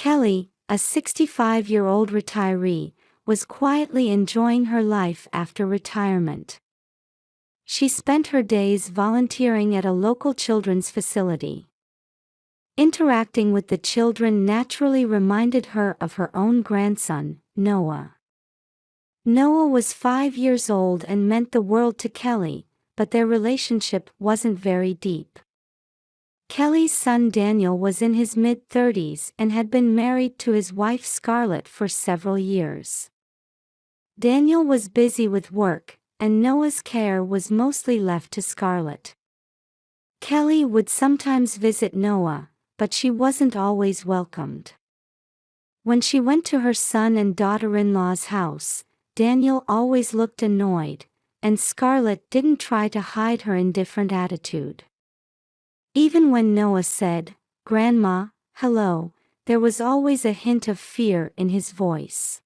Kelly, a 65-year-old retiree, was quietly enjoying her life after retirement. She spent her days volunteering at a local children's facility. Interacting with the children naturally reminded her of her own grandson, Noah. Noah was 5 years old and meant the world to Kelly, but their relationship wasn't very deep. Kelly's son Daniel was in his mid-30s and had been married to his wife Scarlett for several years. Daniel was busy with work, and Noah's care was mostly left to Scarlett. Kelly would sometimes visit Noah, but she wasn't always welcomed. When she went to her son and daughter-in-law's house, Daniel always looked annoyed, and Scarlett didn't try to hide her indifferent attitude. Even when Noah said, "Grandma, hello," there was always a hint of fear in his voice.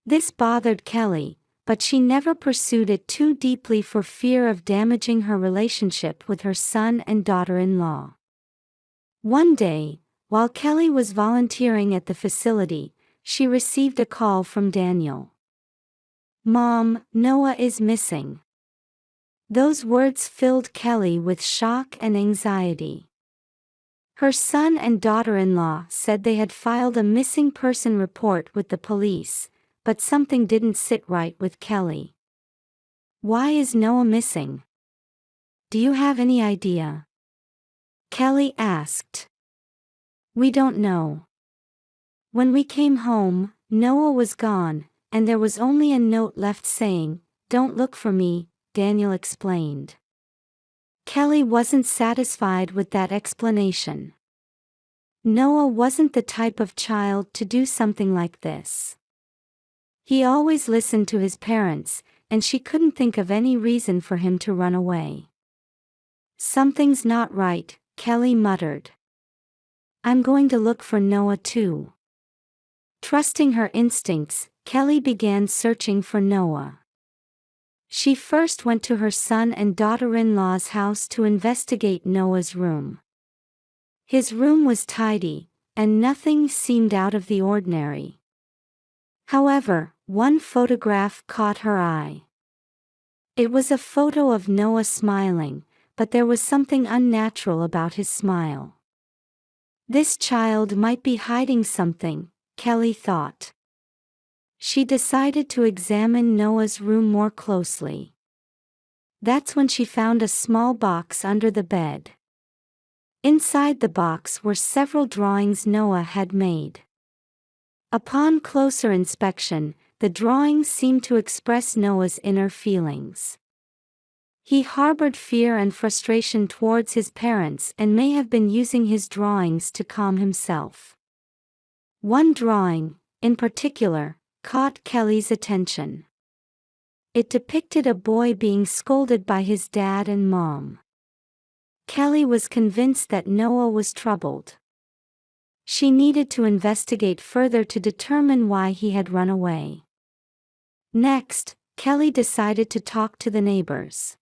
This bothered Kelly, but she never pursued it too deeply for fear of damaging her relationship with her son and daughter-in-law. One day, while Kelly was volunteering at the facility, she received a call from Daniel. "Mom, Noah is missing." Those words filled Kelly with shock and anxiety. Her son and daughter-in-law said they had filed a missing person report with the police, but something didn't sit right with Kelly. "Why is Noah missing? Do you have any idea?" Kelly asked. "We don't know. When we came home, Noah was gone, and there was only a note left saying, 'Don't look for me,'" Daniel explained. Kelly wasn't satisfied with that explanation. Noah wasn't the type of child to do something like this. He always listened to his parents, and she couldn't think of any reason for him to run away. "Something's not right," Kelly muttered. "I'm going to look for Noah too." Trusting her instincts, Kelly began searching for Noah. She first went to her son and daughter-in-law's house to investigate Noah's room. His room was tidy, and nothing seemed out of the ordinary. However, one photograph caught her eye. It was a photo of Noah smiling, but there was something unnatural about his smile. This child might be hiding something, Kelly thought. She decided to examine Noah's room more closely. That's when she found a small box under the bed. Inside the box were several drawings Noah had made. Upon closer inspection, the drawings seemed to express Noah's inner feelings. He harbored fear and frustration towards his parents and may have been using his drawings to calm himself. One drawing, in particular, caught Kelly's attention. It depicted a boy being scolded by his dad and mom. Kelly was convinced that Noah was troubled. She needed to investigate further to determine why he had run away. Next, Kelly decided to talk to the neighbors.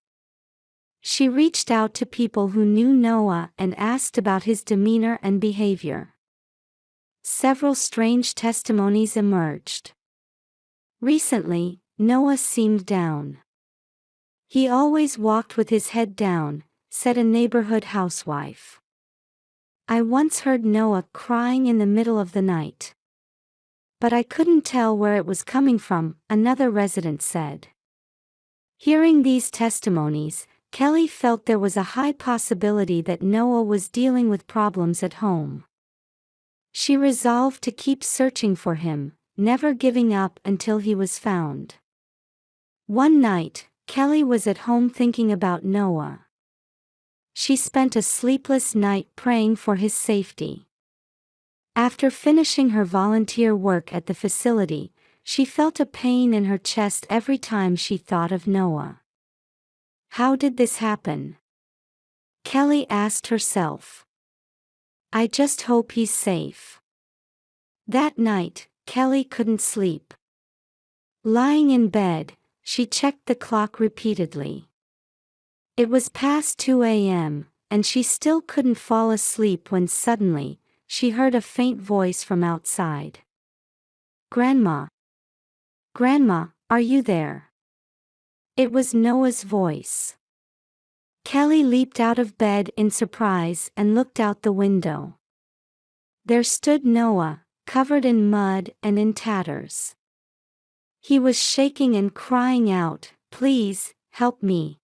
She reached out to people who knew Noah and asked about his demeanor and behavior. Several strange testimonies emerged. Recently, Noah seemed down. "He always walked with his head down," said a neighborhood housewife. "I once heard Noah crying in the middle of the night. But I couldn't tell where it was coming from," another resident said. Hearing these testimonies, Kelly felt there was a high possibility that Noah was dealing with problems at home. She resolved to keep searching for him, never giving up until he was found. One night, Kelly was at home thinking about Noah. She spent a sleepless night praying for his safety. After finishing her volunteer work at the facility, she felt a pain in her chest every time she thought of Noah. How did this happen? Kelly asked herself. "I just hope he's safe." That night, Kelly couldn't sleep. Lying in bed, she checked the clock repeatedly. It was past 2 a.m., and she still couldn't fall asleep when suddenly, she heard a faint voice from outside. "Grandma! Grandma, are you there?" It was Noah's voice. Kelly leaped out of bed in surprise and looked out the window. There stood Noah, covered in mud and in tatters. He was shaking and crying out, "Please, help me."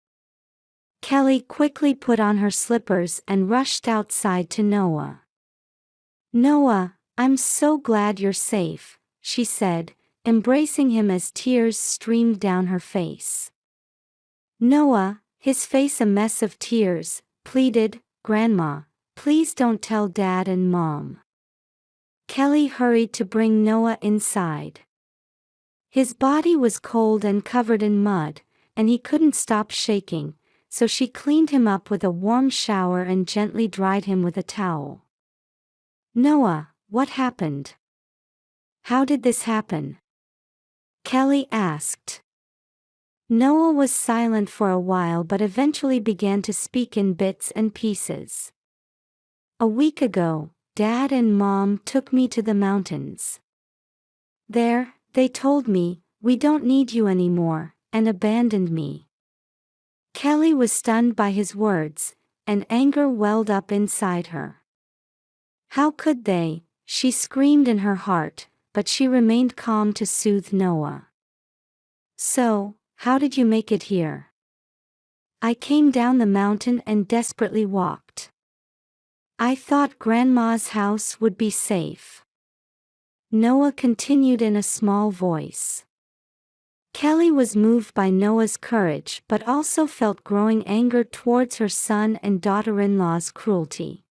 Kelly quickly put on her slippers and rushed outside to Noah. "Noah, I'm so glad you're safe," she said, embracing him as tears streamed down her face. Noah, his face a mess of tears, pleaded, "Grandma, please don't tell Dad and Mom." Kelly hurried to bring Noah inside. His body was cold and covered in mud, and he couldn't stop shaking, so she cleaned him up with a warm shower and gently dried him with a towel. "Noah, what happened? How did this happen?" Kelly asked. Noah was silent for a while but eventually began to speak in bits and pieces. "A week ago, Dad and Mom took me to the mountains. There, they told me, 'We don't need you anymore,' and abandoned me." Kelly was stunned by his words, and anger welled up inside her. "How could they?" she screamed in her heart, but she remained calm to soothe Noah. "So, how did you make it here?" "I came down the mountain and desperately walked. I thought Grandma's house would be safe." Noah continued in a small voice. Kelly was moved by Noah's courage but also felt growing anger towards her son and daughter-in-law's cruelty.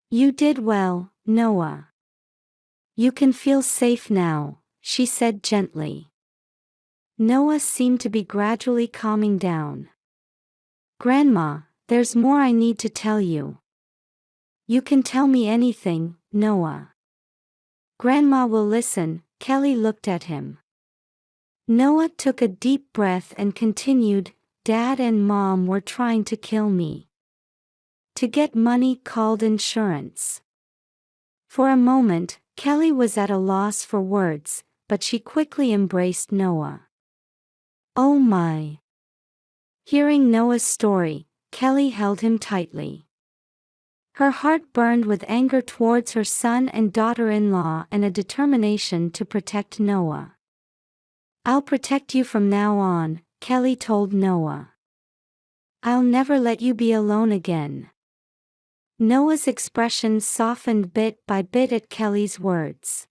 "You did well, Noah. You can feel safe now," she said gently. Noah seemed to be gradually calming down. "Grandma, there's more I need to tell you." "You can tell me anything, Noah." "Grandma will listen." Kelly looked at him. Noah took a deep breath and continued, "Dad and Mom were trying to kill me. To get money called insurance." For a moment, Kelly was at a loss for words, but she quickly embraced Noah. "Oh my." Hearing Noah's story, Kelly held him tightly. Her heart burned with anger towards her son and daughter-in-law and a determination to protect Noah. "I'll protect you from now on," Kelly told Noah. "I'll never let you be alone again." Noah's expression softened bit by bit at Kelly's words.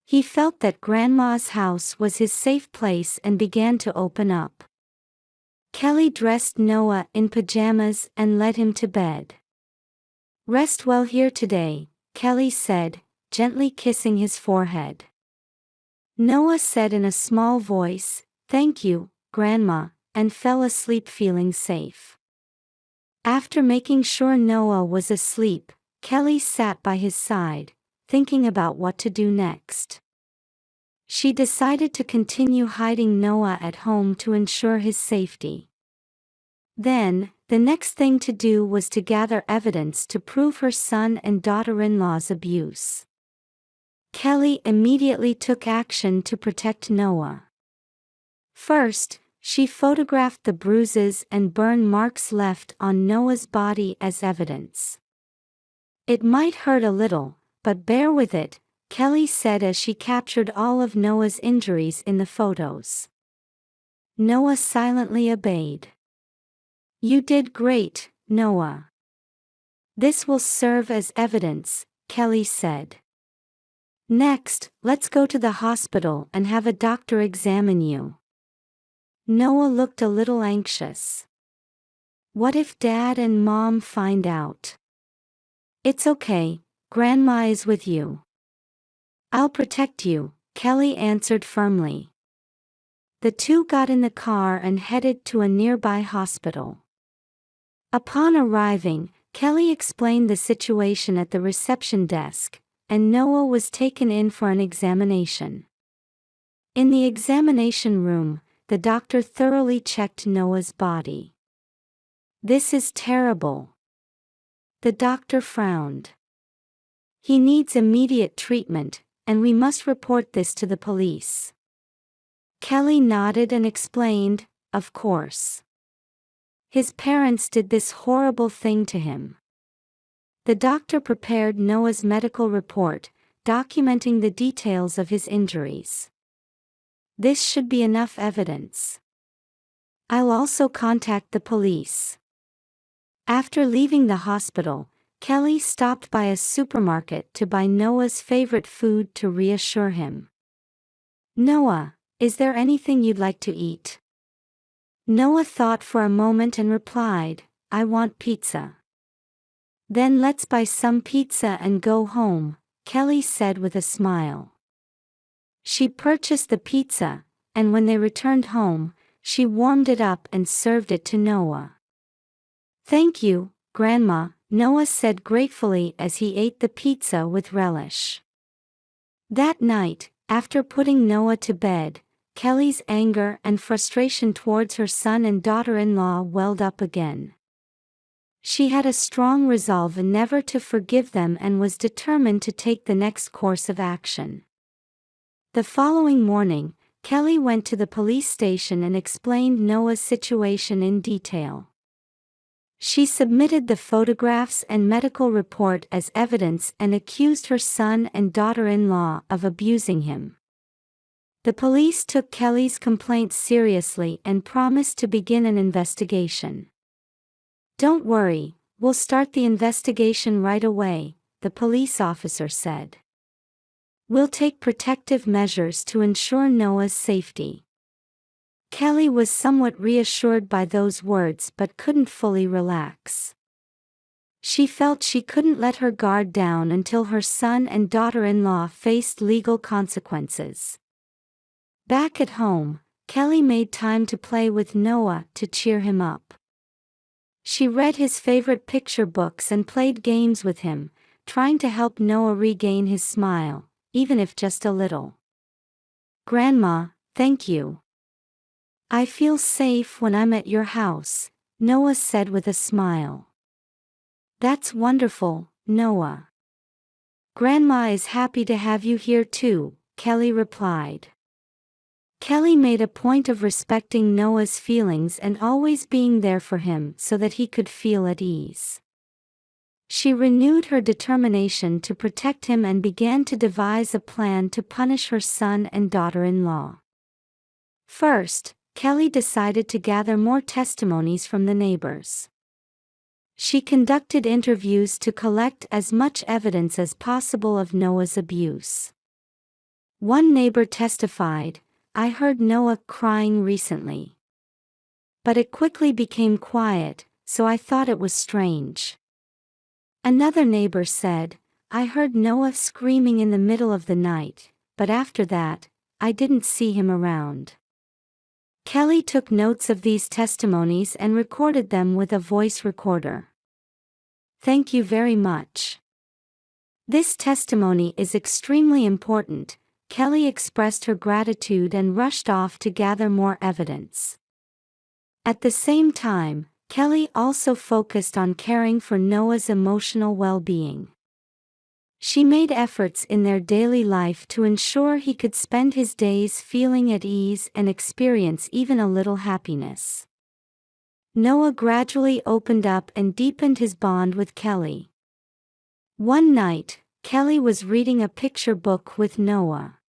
He felt that Grandma's house was his safe place and began to open up. Kelly dressed Noah in pajamas and led him to bed. "Rest well here today," Kelly said, gently kissing his forehead. Noah said in a small voice, "Thank you, Grandma," and fell asleep feeling safe. After making sure Noah was asleep, Kelly sat by his side, thinking about what to do next. She decided to continue hiding Noah at home to ensure his safety. Then, the next thing to do was to gather evidence to prove her son and daughter-in-law's abuse. Kelly immediately took action to protect Noah. First, she photographed the bruises and burn marks left on Noah's body as evidence. "It might hurt a little, but bear with it," Kelly said as she captured all of Noah's injuries in the photos. Noah silently obeyed. "You did great, Noah. This will serve as evidence," Kelly said. "Next, let's go to the hospital and have a doctor examine you." Noah looked a little anxious. "What if Dad and Mom find out?" "It's okay, Grandma is with you." "I'll protect you," Kelly answered firmly. The two got in the car and headed to a nearby hospital. Upon arriving, Kelly explained the situation at the reception desk, and Noah was taken in for an examination. In the examination room, the doctor thoroughly checked Noah's body. "This is terrible." The doctor frowned. He needs immediate treatment, and we must report this to the police. Kelly nodded and explained, of course. His parents did this horrible thing to him. The doctor prepared Noah's medical report, documenting the details of his injuries. This should be enough evidence. I'll also contact the police. After leaving the hospital, Kelly stopped by a supermarket to buy Noah's favorite food to reassure him. Noah, is there anything you'd like to eat? Noah thought for a moment and replied, I want pizza. Then let's buy some pizza and go home, Kelly said with a smile. She purchased the pizza, and when they returned home, she warmed it up and served it to Noah. Thank you, Grandma, Noah said gratefully as he ate the pizza with relish. That night, after putting Noah to bed, Kelly's anger and frustration towards her son and daughter-in-law welled up again. She had a strong resolve never to forgive them and was determined to take the next course of action. The following morning, Kelly went to the police station and explained Noah's situation in detail. She submitted the photographs and medical report as evidence and accused her son and daughter-in-law of abusing him. The police took Kelly's complaint seriously and promised to begin an investigation. Don't worry, we'll start the investigation right away, the police officer said. We'll take protective measures to ensure Noah's safety. Kelly was somewhat reassured by those words but couldn't fully relax. She felt she couldn't let her guard down until her son and daughter-in-law faced legal consequences. Back at home, Kelly made time to play with Noah to cheer him up. She read his favorite picture books and played games with him, trying to help Noah regain his smile, even if just a little. Grandma, thank you. I feel safe when I'm at your house, Noah said with a smile. That's wonderful, Noah. Grandma is happy to have you here too, Kelly replied. Kelly made a point of respecting Noah's feelings and always being there for him so that he could feel at ease. She renewed her determination to protect him and began to devise a plan to punish her son and daughter-in-law. First, Kelly decided to gather more testimonies from the neighbors. She conducted interviews to collect as much evidence as possible of Noah's abuse. One neighbor testified, I heard Noah crying recently. But it quickly became quiet, so I thought it was strange. Another neighbor said, I heard Noah screaming in the middle of the night, but after that, I didn't see him around. Kelly took notes of these testimonies and recorded them with a voice recorder. Thank you very much. This testimony is extremely important. Kelly expressed her gratitude and rushed off to gather more evidence. At the same time, Kelly also focused on caring for Noah's emotional well-being. She made efforts in their daily life to ensure he could spend his days feeling at ease and experience even a little happiness. Noah gradually opened up and deepened his bond with Kelly. One night, Kelly was reading a picture book with Noah.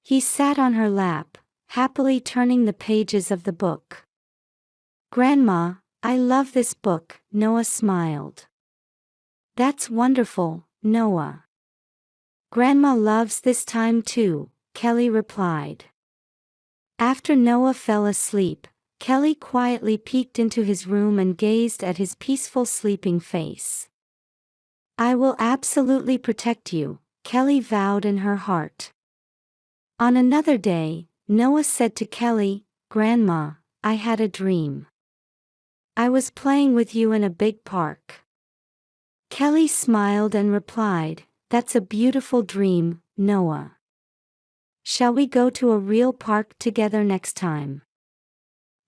He sat on her lap, happily turning the pages of the book. Grandma, I love this book, Noah smiled. That's wonderful, Noah. Grandma loves this time too, Kelly replied. After Noah fell asleep, Kelly quietly peeked into his room and gazed at his peaceful sleeping face. I will absolutely protect you, Kelly vowed in her heart. On another day, Noah said to Kelly, Grandma, I had a dream. I was playing with you in a big park. Kelly smiled and replied, That's a beautiful dream, Noah. Shall we go to a real park together next time?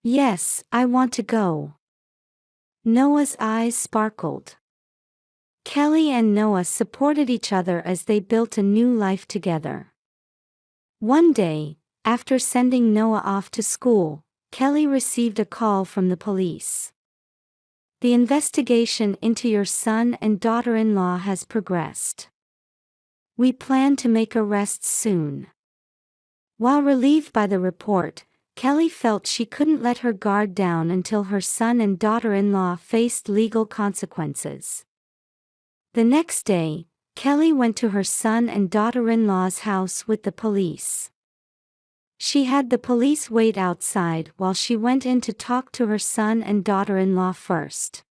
Yes, I want to go. Noah's eyes sparkled. Kelly and Noah supported each other as they built a new life together. One day, after sending Noah off to school, Kelly received a call from the police. The investigation into your son and daughter-in-law has progressed. We plan to make arrests soon. While relieved by the report, Kelly felt she couldn't let her guard down until her son and daughter-in-law faced legal consequences. The next day, Kelly went to her son and daughter-in-law's house with the police. She had the police wait outside while she went in to talk to her son and daughter-in-law first.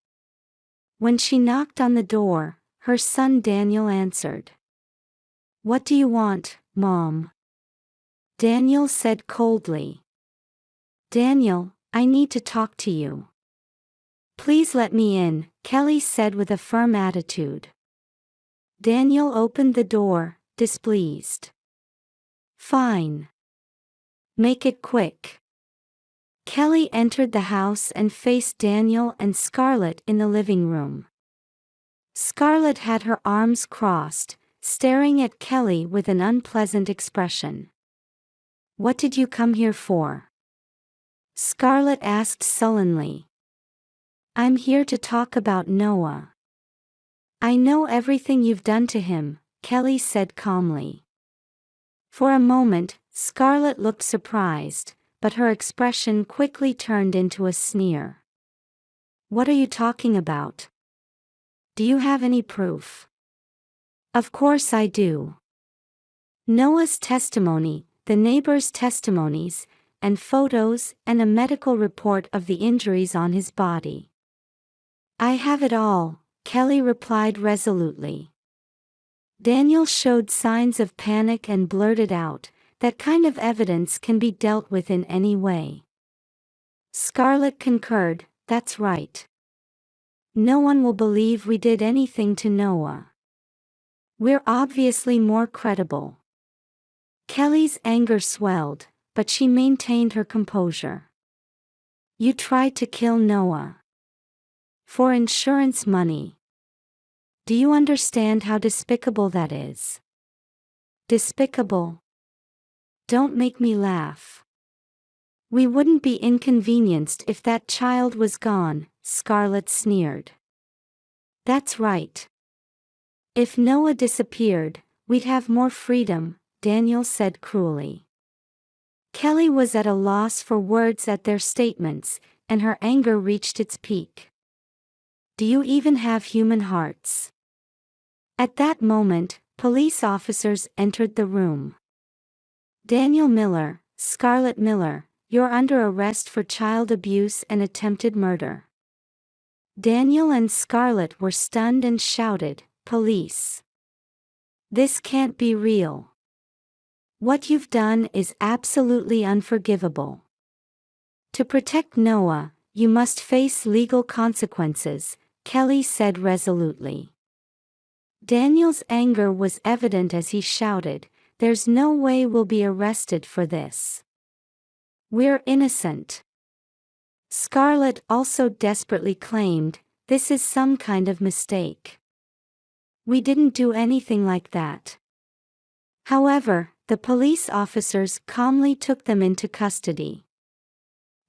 When she knocked on the door, her son Daniel answered. "What do you want, Mom?" Daniel said coldly. "Daniel, I need to talk to you." "Please let me in," Kelly said with a firm attitude. Daniel opened the door, displeased. "Fine. Make it quick." Kelly entered the house and faced Daniel and Scarlett in the living room. Scarlett had her arms crossed, staring at Kelly with an unpleasant expression. "What did you come here for?" Scarlett asked sullenly. "I'm here to talk about Noah." "I know everything you've done to him," Kelly said calmly. For a moment, Scarlett looked surprised, but her expression quickly turned into a sneer. "What are you talking about? Do you have any proof?" "Of course I do. Noah's testimony, the neighbors' testimonies, and photos and a medical report of the injuries on his body." "I have it all," Kelly replied resolutely. Daniel showed signs of panic and blurted out, "That kind of evidence can be dealt with in any way." Scarlett concurred, "That's right. No one will believe we did anything to Noah. We're obviously more credible." Kelly's anger swelled, but she maintained her composure. "You tried to kill Noah. For insurance money. Do you understand how despicable that is?" "Despicable? Don't make me laugh. We wouldn't be inconvenienced if that child was gone," Scarlett sneered. "That's right. If Noah disappeared, we'd have more freedom," Daniel said cruelly. Kelly was at a loss for words at their statements, and her anger reached its peak. "Do you even have human hearts?" At that moment, police officers entered the room. "Daniel Miller, Scarlett Miller, you're under arrest for child abuse and attempted murder." Daniel and Scarlett were stunned and shouted, "Police! This can't be real. What you've done is absolutely unforgivable. To protect Noah, you must face legal consequences," Kelly said resolutely. Daniel's anger was evident as he shouted, "There's no way we'll be arrested for this. We're innocent." Scarlett also desperately claimed, "This is some kind of mistake. We didn't do anything like that." However, the police officers calmly took them into custody.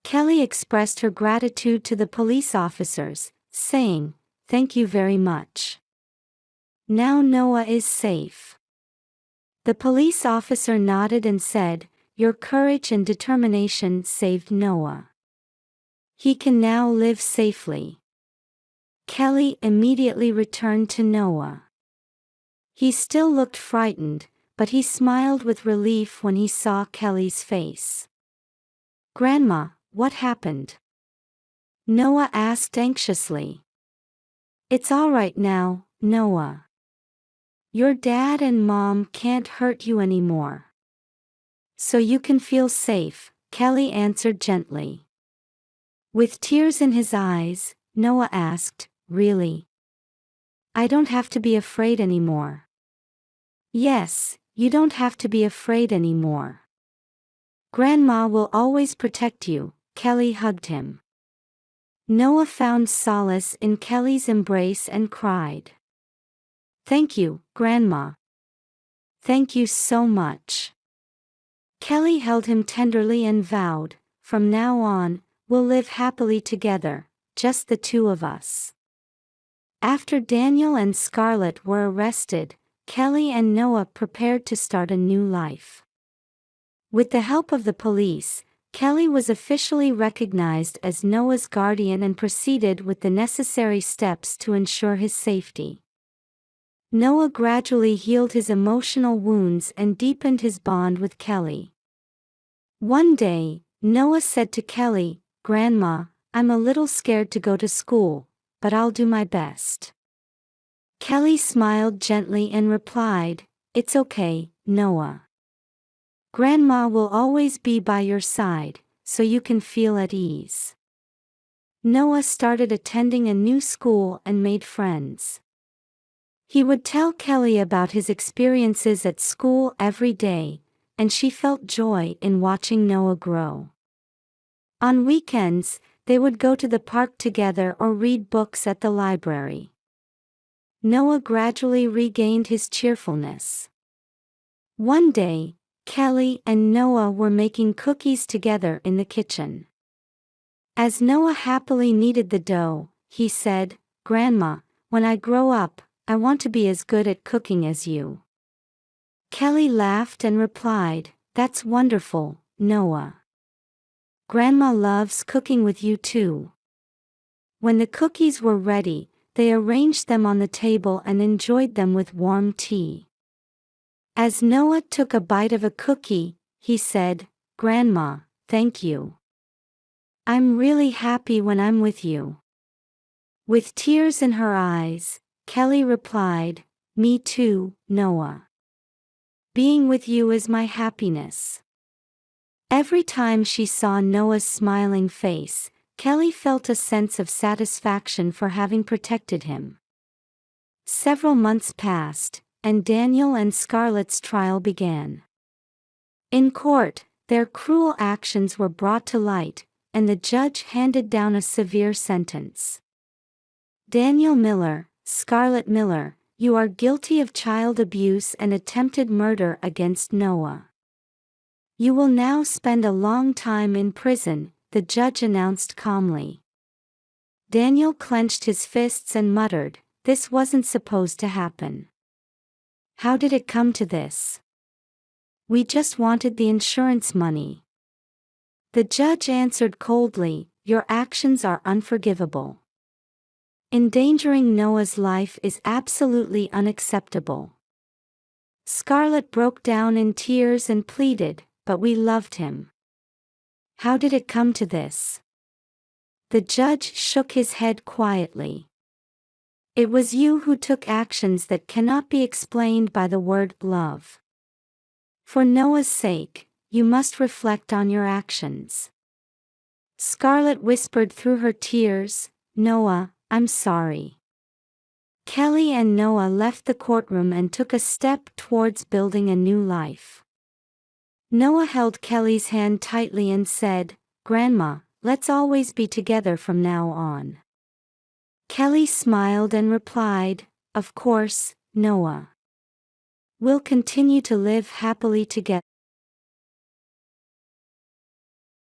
Kelly expressed her gratitude to the police officers, saying, "Thank you very much. Now Noah is safe." The police officer nodded and said, "Your courage and determination saved Noah. He can now live safely." Kelly immediately returned to Noah. He still looked frightened, but he smiled with relief when he saw Kelly's face. "Grandma, what happened?" Noah asked anxiously. "It's all right now, Noah. Your dad and mom can't hurt you anymore. So you can feel safe," Kelly answered gently. With tears in his eyes, Noah asked, "Really? I don't have to be afraid anymore?" "Yes, you don't have to be afraid anymore. Grandma will always protect you," Kelly hugged him. Noah found solace in Kelly's embrace and cried. Thank you, Grandma. Thank you so much. Kelly held him tenderly and vowed, from now on, we'll live happily together, just the two of us. After Daniel and Scarlett were arrested, Kelly and Noah prepared to start a new life. With the help of the police, Kelly was officially recognized as Noah's guardian and proceeded with the necessary steps to ensure his safety. Noah gradually healed his emotional wounds and deepened his bond with Kelly. One day, Noah said to Kelly, "Grandma, I'm a little scared to go to school, but I'll do my best." Kelly smiled gently and replied, "It's okay, Noah. Grandma will always be by your side, so you can feel at ease." Noah started attending a new school and made friends. He would tell Kelly about his experiences at school every day, and she felt joy in watching Noah grow. On weekends, they would go to the park together or read books at the library. Noah gradually regained his cheerfulness. One day, Kelly and Noah were making cookies together in the kitchen. As Noah happily kneaded the dough, he said, "Grandma, when I grow up, I want to be as good at cooking as you." Kelly laughed and replied, "That's wonderful, Noah. Grandma loves cooking with you too." When the cookies were ready, they arranged them on the table and enjoyed them with warm tea. As Noah took a bite of a cookie, he said, "Grandma, thank you. I'm really happy when I'm with you." With tears in her eyes, Kelly replied, "Me too, Noah. Being with you is my happiness." Every time she saw Noah's smiling face, Kelly felt a sense of satisfaction for having protected him. Several months passed, and Daniel and Scarlett's trial began. In court, their cruel actions were brought to light, and the judge handed down a severe sentence. "Daniel Miller, Scarlett Miller, you are guilty of child abuse and attempted murder against Noah. You will now spend a long time in prison," the judge announced calmly. Daniel clenched his fists and muttered, "This wasn't supposed to happen. How did it come to this? We just wanted the insurance money." The judge answered coldly, "Your actions are unforgivable. Endangering Noah's life is absolutely unacceptable." Scarlett broke down in tears and pleaded, "But we loved him. How did it come to this?" The judge shook his head quietly. "It was you who took actions that cannot be explained by the word love. For Noah's sake, you must reflect on your actions." Scarlett whispered through her tears, "Noah, I'm sorry." Kelly and Noah left the courtroom and took a step towards building a new life. Noah held Kelly's hand tightly and said, "Grandma, let's always be together from now on." Kelly smiled and replied, "Of course, Noah. We'll continue to live happily together."